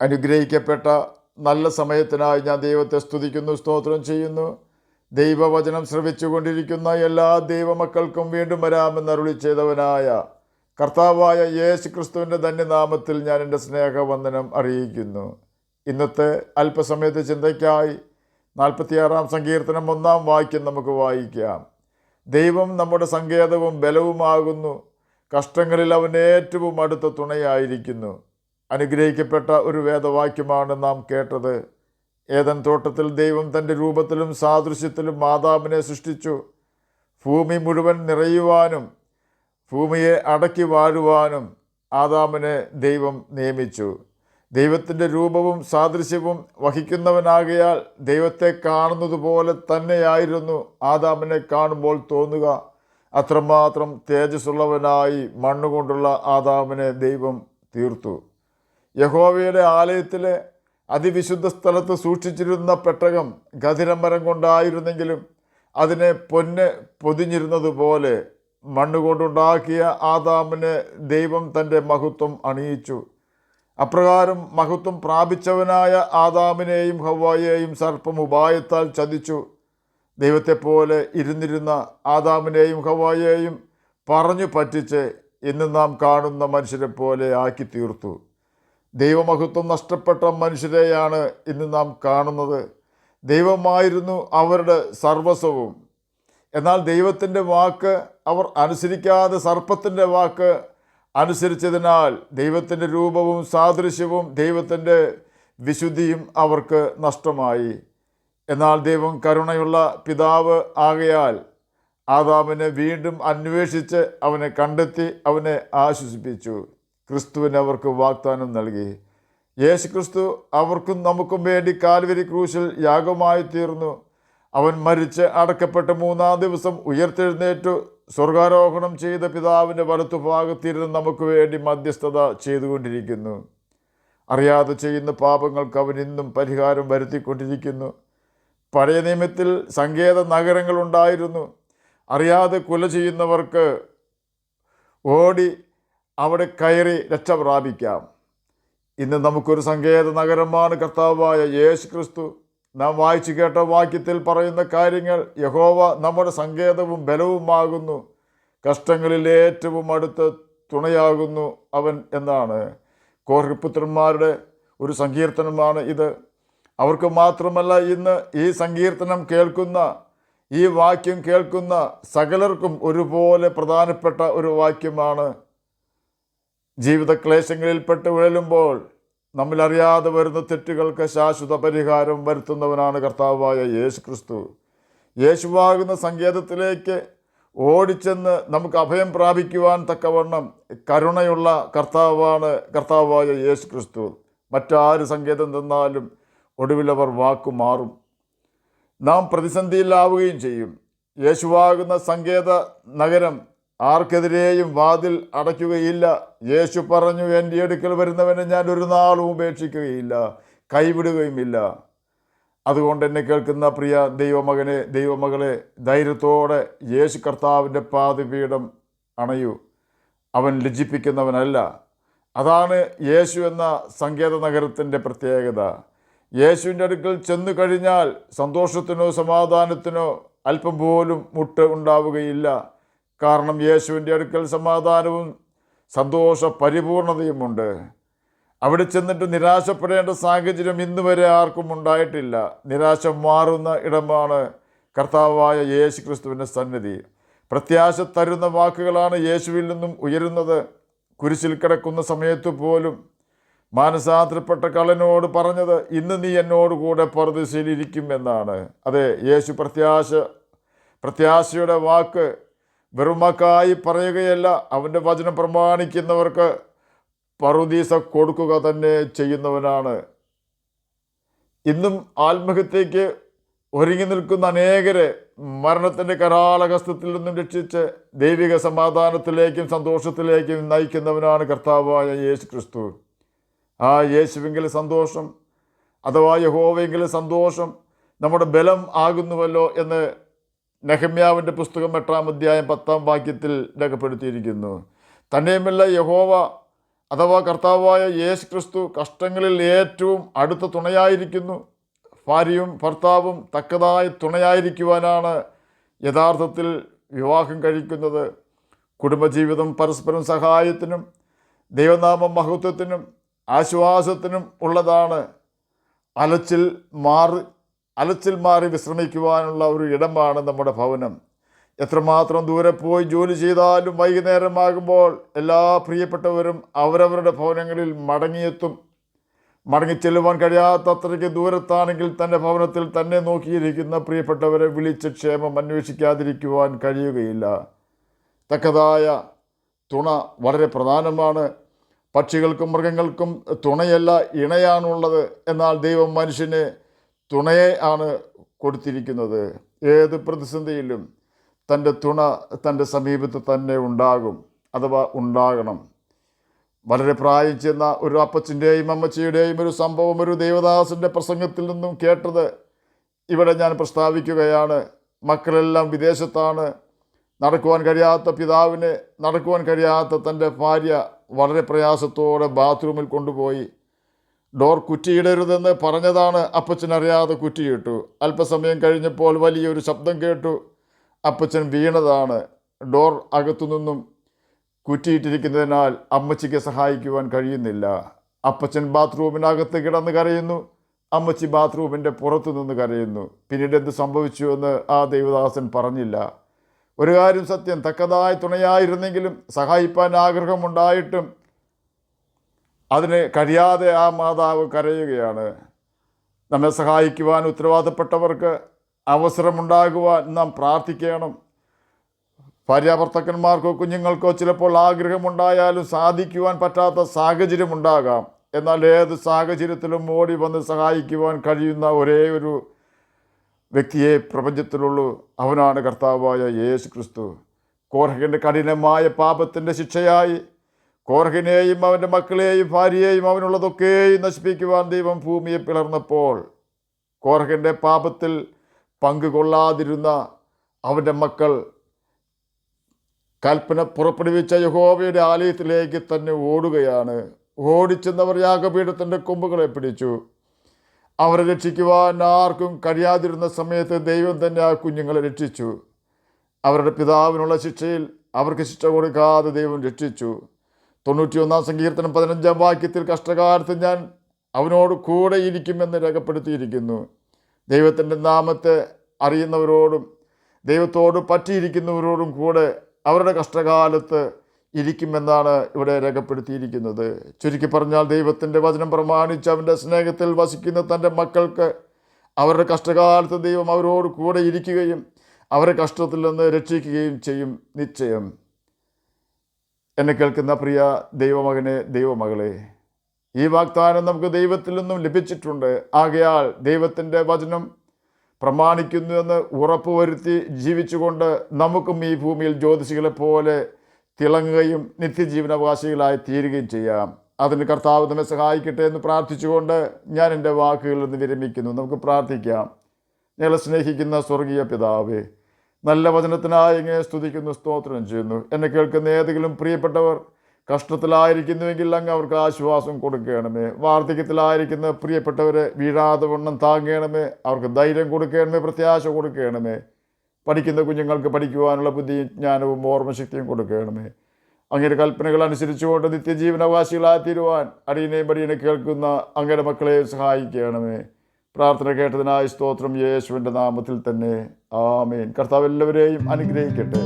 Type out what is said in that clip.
അനുഗ്രഹിക്കപ്പെട്ട നല്ല സമയത്തിനായി ഞാൻ ദൈവത്തെ സ്തുതിക്കുന്നു, സ്തോത്രം ചെയ്യുന്നു. ദൈവവചനം ശ്രവിച്ചുകൊണ്ടിരിക്കുന്ന എല്ലാ ദൈവമക്കൾക്കും വീണ്ടും വരാമെന്ന് അരുളി ചെയ്തവനായ കർത്താവായ യേശു ക്രിസ്തുവിൻ്റെ ധന്യനാമത്തിൽ ഞാൻ എൻ്റെ സ്നേഹവന്ദനം അറിയിക്കുന്നു. ഇന്നത്തെ അല്പസമയത്തെ ചിന്തയ്ക്കായി 46-ാം സങ്കീർത്തനം 1-ാം വാക്യം നമുക്ക് വായിക്കാം. ദൈവം നമ്മുടെ സങ്കേതവും ബലവുമാകുന്നു, കഷ്ടങ്ങളിൽ അവൻ ഏറ്റവും അടുത്ത തുണയായിരിക്കുന്നു. അനുഗ്രഹിക്കപ്പെട്ട ഒരു വേദവാക്യമാണ് നാം കേട്ടത്. ഏദൻ തോട്ടത്തിൽ ദൈവം തൻ്റെ രൂപത്തിലും സാദൃശ്യത്തിലും ആദാമിനെ സൃഷ്ടിച്ചു. ഭൂമി മുഴുവൻ നിറയുവാനും ഭൂമിയെ അടക്കി വാഴുവാനും ആദാമിനെ ദൈവം നിയമിച്ചു. ദൈവത്തിൻ്റെ രൂപവും സാദൃശ്യവും വഹിക്കുന്നവനാകയാൽ ദൈവത്തെ കാണുന്നത് പോലെ തന്നെയായിരുന്നു ആദാമിനെ കാണുമ്പോൾ തോന്നുക. അത്രമാത്രം തേജസ്സുള്ളവനായി മണ്ണുകൊണ്ടുള്ള ആദാമിനെ ദൈവം തീർത്തു. യഹോവയുടെ ആലയത്തിലെ അതിവിശുദ്ധ സ്ഥലത്ത് സൂക്ഷിച്ചിരുന്ന പെട്ടകം ഖദിരമരം കൊണ്ടായിരുന്നെങ്കിലും അതിനെ പൊന്ന് പൊതിഞ്ഞിരുന്നതുപോലെ മണ്ണുകൊണ്ടുണ്ടാക്കിയ ആദാമിനെ ദൈവം തൻ്റെ മഹത്വം അണിയിച്ചു. അപ്രകാരം മഹത്വം പ്രാപിച്ചവനായ ആദാമിനെയും ഹവ്വായെയും സർപ്പം ഉപായത്താൽ ചതിച്ചു. ദൈവത്തെപ്പോലെ ഇരുന്നിരുന്ന ആദാമിനെയും ഹവ്വായെയും പറഞ്ഞു പറ്റിച്ച് ഇന്ന് നാം കാണുന്ന മനുഷ്യരെ പോലെ ആക്കി തീർത്തു. ദൈവമഹത്വം നഷ്ടപ്പെട്ട മനുഷ്യരെയാണ് ഇന്ന് നാം കാണുന്നത്. ദൈവമായിരുന്നു അവരുടെ സർവസ്വവും. എന്നാൽ ദൈവത്തിൻ്റെ വാക്ക് അവർ അനുസരിക്കാതെ സർപ്പത്തിൻ്റെ വാക്ക് അനുസരിച്ചതിനാൽ ദൈവത്തിൻ്റെ രൂപവും സാദൃശ്യവും ദൈവത്തിൻ്റെ വിശുദ്ധിയും അവർക്ക് നഷ്ടമായി. എന്നാൽ ദൈവം കരുണയുള്ള പിതാവ് ആകയാൽ ആദാമിനെ വീണ്ടും അന്വേഷിച്ച് അവനെ കണ്ടെത്തി അവനെ ആശ്വസിപ്പിച്ചു. ക്രിസ്തുവിന് അവർക്ക് വാഗ്ദാനം നൽകി. യേശു ക്രിസ്തു അവർക്കും നമുക്കും വേണ്ടി കാൽവരി ക്രൂശിൽ യാഗമായി തീർന്നു. അവൻ മരിച്ച് അടക്കപ്പെട്ട് 3-ാം ദിവസം ഉയർത്തെഴുന്നേറ്റു സ്വർഗാരോഹണം ചെയ്ത പിതാവിൻ്റെ വലത്തുഭാഗത്തിരുന്ന് നമുക്ക് വേണ്ടി മധ്യസ്ഥത ചെയ്തുകൊണ്ടിരിക്കുന്നു. അറിയാതെ ചെയ്യുന്ന പാപങ്ങൾക്ക് അവൻ ഇന്നും പരിഹാരം വരുത്തിക്കൊണ്ടിരിക്കുന്നു. പഴയ നിയമത്തിൽ സങ്കേത നഗരങ്ങളുണ്ടായിരുന്നു. അറിയാതെ കൊല ചെയ്യുന്നവർക്ക് ഓടി അവിടെ കയറി രക്ഷ പ്രാപിക്കാം. ഇന്ന് നമുക്കൊരു സങ്കേത നഗരമാണ് കർത്താവായ യേശു ക്രിസ്തു. നാം വായിച്ചു കേട്ട വാക്യത്തിൽ പറയുന്ന കാര്യങ്ങൾ, യഹോവ നമ്മുടെ സങ്കേതവും ബലവുമാകുന്നു, കഷ്ടങ്ങളിൽ ഏറ്റവും അടുത്ത തുണയാകുന്നു അവൻ എന്നാണ്. കോർഹിപുത്രന്മാരുടെ ഒരു സങ്കീർത്തനമാണ് ഇത്. അവർക്ക് മാത്രമല്ല, ഇന്ന് ഈ സങ്കീർത്തനം കേൾക്കുന്ന, ഈ വാക്യം കേൾക്കുന്ന സകലർക്കും ഒരുപോലെ പ്രധാനപ്പെട്ട ഒരു വാക്യമാണ്. ജീവിത ക്ലേശങ്ങളിൽപ്പെട്ട് ഉഴലുമ്പോൾ നമ്മിലറിയാതെ വരുന്ന തെറ്റുകൾക്ക് ശാശ്വത പരിഹാരം വരുത്തുന്നവനാണ് കർത്താവായ യേശു ക്രിസ്തു. യേശുവാകുന്ന സങ്കേതത്തിലേക്ക് ഓടിച്ചെന്ന് നമുക്ക് അഭയം പ്രാപിക്കുവാൻ തക്കവണ്ണം കരുണയുള്ള കർത്താവായ യേശു ക്രിസ്തു. മറ്റാര് സങ്കേതം തന്നാലും ഒടുവിലവർ വാക്കുമാറും. നാം പ്രതിസന്ധിയിലാവുകയും ചെയ്യും. യേശുവാകുന്ന സങ്കേത നഗരം ആർക്കെതിരെയും വാതിൽ അടയ്ക്കുകയില്ല. യേശു പറഞ്ഞു, എൻ്റെ അടുക്കൽ വരുന്നവനെ ഞാൻ ഒരു നാളും ഉപേക്ഷിക്കുകയില്ല, കൈവിടുകയുമില്ല. അതുകൊണ്ട് എന്നെ കേൾക്കുന്ന പ്രിയ ദൈവമകനെ, ദൈവമകളെ, ധൈര്യത്തോടെ യേശു കർത്താവിൻ്റെ പാദപീഠം അണയൂ. അവൻ ലജ്ജിപ്പിക്കുന്നവനല്ല. അതാണ് യേശു എന്ന സങ്കേത നഗരത്തിൻ്റെ പ്രത്യേകത. യേശുവിൻ്റെ അടുക്കൽ ചെന്നു കഴിഞ്ഞാൽ സന്തോഷത്തിനോ സമാധാനത്തിനോ അല്പം പോലും മുട്ട് ഉണ്ടാവുകയില്ല. കാരണം യേശുവിൻ്റെ അടുക്കൽ സമാധാനവും സന്തോഷ പരിപൂർണതയുമുണ്ട്. അവിടെ ചെന്നിട്ട് നിരാശപ്പെടേണ്ട സാഹചര്യം ഇന്ന് വരെ ആർക്കും ഉണ്ടായിട്ടില്ല. നിരാശ മാറുന്ന ഇടമാണ് കർത്താവായ യേശു ക്രിസ്തുവിൻ്റെ സന്നിധി. പ്രത്യാശ തരുന്ന വാക്കുകളാണ് യേശുവിൽ നിന്നും ഉയരുന്നത്. കുരിശിൽ കിടക്കുന്ന സമയത്ത് പോലും മാനസാന്തരപ്പെട്ട കള്ളനോട് പറഞ്ഞത്, ഇന്ന് നീ എന്നോട് കൂടെ പറുദീസയിലിരിക്കും എന്നാണ്. അതെ, യേശു പ്രത്യാശയുടെ വാക്ക് വെറുമക്കായി പറയുകയല്ല. അവൻ്റെ വചനം പ്രമാണിക്കുന്നവർക്ക് പറുദീസ കൊടുക്കുക തന്നെ ചെയ്യുന്നവനാണ്. ഇന്നും ആത്മഹത്യയ്ക്ക് ഒരുങ്ങി നിൽക്കുന്ന അനേകരെ മരണത്തിൻ്റെ കരാളഹസ്തത്തിൽ നിന്നും രക്ഷിച്ച് ദൈവിക സമാധാനത്തിലേക്കും സന്തോഷത്തിലേക്കും നയിക്കുന്നവനാണ് കർത്താവായ യേശു ക്രിസ്തു. ആ യേശുവെങ്കിൽ സന്തോഷം, അഥവാ യഹോവയെങ്കിൽ സന്തോഷം നമ്മുടെ ബലം ആകുന്നുവല്ലോ എന്ന് നെഹമ്യാവിൻ്റെ പുസ്തകം 8-ാം അധ്യായം 10-ാം വാക്യത്തിൽ രേഖപ്പെടുത്തിയിരിക്കുന്നു. തന്നെയുമല്ല, യഹോവ അഥവാ കർത്താവായ യേശു ക്രിസ്തു കഷ്ടങ്ങളിൽ ഏറ്റവും അടുത്ത തുണയായിരിക്കുന്നു. ഭാര്യയും ഭർത്താവും തക്കതായ തുണയായിരിക്കുവാനാണ് യഥാർത്ഥത്തിൽ വിവാഹം കഴിക്കുന്നത്. കുടുംബജീവിതം പരസ്പരം സഹായത്തിനും ദൈവനാമ മഹത്വത്തിനും ആശ്വാസത്തിനും ഉള്ളതാണ്. അലച്ചിൽ മാറി വിശ്രമിക്കുവാനുള്ള ഒരു ഇടമാണ് നമ്മുടെ ഭവനം. എത്രമാത്രം ദൂരെ പോയി ജോലി ചെയ്താലും വൈകുന്നേരമാകുമ്പോൾ എല്ലാ പ്രിയപ്പെട്ടവരും അവരവരുടെ ഭവനങ്ങളിൽ മടങ്ങിയെത്തും. മടങ്ങിച്ചെല്ലുവാൻ കഴിയാത്ത അത്രയ്ക്ക് ദൂരത്താണെങ്കിൽ തൻ്റെ ഭവനത്തിൽ തന്നെ നോക്കിയിരിക്കുന്ന പ്രിയപ്പെട്ടവരെ വിളിച്ച് ക്ഷേമം അന്വേഷിക്കാതിരിക്കുവാൻ കഴിയുകയില്ല. തക്കതായ തുണ വളരെ പ്രധാനമാണ്. പക്ഷികൾക്കും മൃഗങ്ങൾക്കും തുണയല്ല, ഇണയാണുള്ളത്. എന്നാൽ ദൈവം മനുഷ്യന് തുണയെ ആണ് കൊടുത്തിരിക്കുന്നത്. ഏത് പ്രതിസന്ധിയിലും തൻ്റെ തുണ തൻ്റെ സമീപത്ത് തന്നെ ഉണ്ടാകും, അഥവാ ഉണ്ടാകണം. വളരെ പ്രായം ചെന്ന ഒരു അപ്പച്ചൻ്റെയും അമ്മച്ചിയുടെയും ഒരു സംഭവം ഒരു ദേവദാസൻ്റെ പ്രസംഗത്തിൽ നിന്നും കേട്ടത് ഇവിടെ ഞാൻ പ്രസ്താവിക്കുകയാണ്. മക്കളെല്ലാം വിദേശത്താണ്. നടക്കുവാൻ കഴിയാത്ത പിതാവിനെ നടക്കുവാൻ കഴിയാത്ത തൻ്റെ ഭാര്യ വളരെ പ്രയാസത്തോടെ ബാത്റൂമിൽ കൊണ്ടുപോയി. ഡോർ കുറ്റിയിടരുതെന്ന് പറഞ്ഞതാണ്. അപ്പച്ചനറിയാതെ കുറ്റിയിട്ടു. അല്പസമയം കഴിഞ്ഞപ്പോൾ വലിയൊരു ശബ്ദം കേട്ടു. അപ്പച്ചൻ വീണതാണ്. ഡോർ അകത്തുനിന്നും കുറ്റിയിട്ടിരിക്കുന്നതിനാൽ അമ്മച്ചിക്ക് സഹായിക്കുവാൻ കഴിയുന്നില്ല. അപ്പച്ചൻ ബാത്റൂമിനകത്ത് കിടന്ന് കരയുന്നു, അമ്മച്ചി ബാത്റൂമിൻ്റെ പുറത്തു നിന്ന് കരയുന്നു. പിന്നീട് എന്ത് സംഭവിച്ചു എന്ന് ആ ദേവദാസൻ പറഞ്ഞില്ല. ഒരു കാര്യം സത്യം, തക്കതായ തുണയായിരുന്നെങ്കിലും സഹായിപ്പാൻ ആഗ്രഹമുണ്ടായിട്ടും അതിന് കഴിയാതെ ആ മാതാവ് കരയുകയാണ്. നമ്മെ സഹായിക്കുവാൻ ഉത്തരവാദപ്പെട്ടവർക്ക് അവസരമുണ്ടാകുവാൻ നാം പ്രാർത്ഥിക്കണം. ഭാര്യാഭർത്താക്കന്മാർക്കോ കുഞ്ഞുങ്ങൾക്കോ ചിലപ്പോൾ ആഗ്രഹമുണ്ടായാലും സാധിക്കുവാൻ പറ്റാത്ത സാഹചര്യമുണ്ടാകാം. എന്നാൽ ഏത് സാഹചര്യത്തിലും ഓടി വന്ന് സഹായിക്കുവാൻ കഴിയുന്ന ഒരേ ഒരു വ്യക്തിയെ പ്രപഞ്ചത്തിലുള്ളൂ. അവനാണ് കർത്താവായ യേശു ക്രിസ്തു. കോരഹിൻ്റെ കഠിനമായ പാപത്തിൻ്റെ ശിക്ഷയായി കോരഹിനെയും അവൻ്റെ മക്കളെയും ഭാര്യയെയും അവനുള്ളതൊക്കെയും നശിപ്പിക്കുവാൻ ദൈവം ഭൂമിയെ പിളർന്നപ്പോൾ കോരഹിൻ്റെ പാപത്തിൽ പങ്കുകൊള്ളാതിരുന്ന അവൻ്റെ മക്കൾ കൽപ്പന പുറപ്പെടുവിച്ച യഹോവയുടെ ആലയത്തിലേക്ക് തന്നെ ഓടുകയാണ്. ഓടിച്ചെന്നവർ യാഗപീഠത്തിൻ്റെ കൊമ്പുകളെ പിടിച്ചു. അവരെ രക്ഷിക്കുവാൻ ആർക്കും കഴിയാതിരുന്ന സമയത്ത് ദൈവം തന്നെ ആ കുഞ്ഞുങ്ങളെ രക്ഷിച്ചു. അവരുടെ പിതാവിനുള്ള ശിക്ഷയിൽ അവർക്ക് ശിക്ഷ കൊടുക്കാതെ ദൈവം രക്ഷിച്ചു. 91 സങ്കീർത്തനം 15 വാക്യത്തിൽ കഷ്ടകാലത്ത് ഞാൻ അവനോട് കൂടെ ഇരിക്കുമെന്ന് രേഖപ്പെടുത്തിയിരിക്കുന്നു. ദൈവത്തിൻ്റെ നാമത്തെ അറിയുന്നവരോടും ദൈവത്തോട് പറ്റിയിരിക്കുന്നവരോടും കൂടെ അവരുടെ കഷ്ടകാലത്ത് ഇരിക്കുമെന്നാണ് ഇവിടെ രേഖപ്പെടുത്തിയിരിക്കുന്നത്. ചുരുക്കി പറഞ്ഞാൽ ദൈവത്തിൻ്റെ വചനം പ്രമാണിച്ച് അവൻ്റെ സ്നേഹത്തിൽ വസിക്കുന്ന തൻ്റെ മക്കൾക്ക് അവരുടെ കഷ്ടകാലത്ത് ദൈവം അവരോട് കൂടെ ഇരിക്കുകയും അവരെ കഷ്ടത്തിൽ നിന്ന് രക്ഷിക്കുകയും ചെയ്യും നിശ്ചയം. എന്നെ കേൾക്കുന്ന പ്രിയ ദൈവമകനെ, ദൈവമകളെ, ഈ വാഗ്ദാനം നമുക്ക് ദൈവത്തിൽ നിന്നും ലഭിച്ചിട്ടുണ്ട്. ആകയാൽ ദൈവത്തിൻ്റെ വചനം പ്രമാണിക്കുന്നുവെന്ന് ഉറപ്പുവരുത്തി ജീവിച്ചുകൊണ്ട് നമുക്കും ഈ ഭൂമിയിൽ ജ്യോതിഷികളെ പോലെ തിളങ്ങുകയും നിത്യജീവനാവകാശികളായി തീരുകയും ചെയ്യാം. അതിന് കർത്താവ് നമ്മെ സഹായിക്കട്ടെ എന്ന് പ്രാർത്ഥിച്ചുകൊണ്ട് ഞാൻ എൻ്റെ വാക്കുകളിൽ നിന്ന് വിരമിക്കുന്നു. നമുക്ക് പ്രാർത്ഥിക്കാം. ഞങ്ങളെ സ്നേഹിക്കുന്ന സ്വർഗീയ പിതാവേ, നല്ല വചനത്തിനായി ഇങ്ങനെ സ്തുതിക്കുന്നു, സ്തോത്രം ചെയ്യുന്നു. എന്നെ കേൾക്കുന്ന ഏതെങ്കിലും പ്രിയപ്പെട്ടവർ കഷ്ടത്തിലായിരിക്കുന്നുവെങ്കിൽ അങ്ങ് അവർക്ക് ആശ്വാസം കൊടുക്കണമേ. വാർദ്ധക്യത്തിലായിരിക്കുന്ന പ്രിയപ്പെട്ടവരെ വീഴാതെ വണ്ണം താങ്ങണമേ. അവർക്ക് ധൈര്യം കൊടുക്കണമേ, പ്രത്യാശ കൊടുക്കണമേ. പഠിക്കുന്ന കുഞ്ഞുങ്ങൾക്ക് പഠിക്കുവാനുള്ള ബുദ്ധിയും ജ്ഞാനവും ഓർമ്മശക്തിയും കൊടുക്കണമേ. അങ്ങയുടെ കൽപ്പനകൾ അനുസരിച്ചുകൊണ്ട് നിത്യജീവനാവകാശികളായി തീരുവാൻ അടിയനെ കേൾക്കുന്ന അങ്ങയുടെ മക്കളെ സഹായിക്കണമേ. പ്രാർത്ഥന കേട്ടതിനായി സ്തോത്രം, യേശുവിൻ്റെ നാമത്തിൽ തന്നെ ആമേൻ. കർത്താവ് എല്ലാവരെയും അനുഗ്രഹിക്കട്ടെ.